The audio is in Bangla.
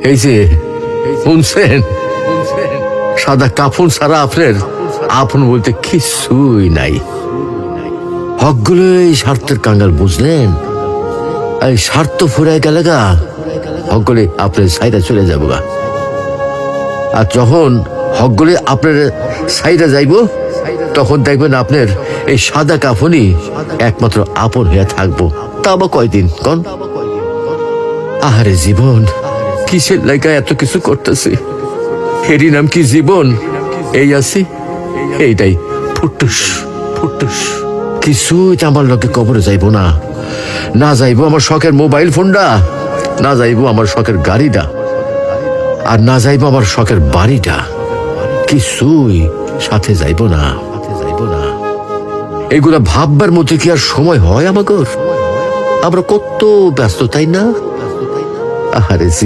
এই যে শুনছেন, সাদা কাফন ছাড়া আপনার আপন বলতে কিছুই নাই। হকগুলো এই স্বার্থের কাঙ্গাল, বুঝলেন? এই স্বার্থ ফুরাই গেলে গা হকগুলি আপনার সাইডে চলে যাব গা। আর যখন হকগুলি আপনার সাইডে যাইব, তখন দেখবেন আপনার এই সাদা কাফনই একমাত্র আপন হয়ে থাকবো। তা আবার কয়দিন কন? আহারে জীবন, কিসের লাইগা এত কিছু করতেছি? এরই নাম কি জীবন? এই আছি, এইটাই ফুটুস ফুটুস। কিছুই আমার লোকে কবরে যাইব না। না যাইব আমার শখের মোবাইল ফোনটা, না যাইব আমার শখের গাড়িটা, আর না যাইব আমার শখের বাড়িটা। কিছুই সাথে যাইব না। এগুলা ভাববার মধ্যে কি আর সময় হয় আমাকে? আমরা কত ব্যস্ত, তাই না? আহারে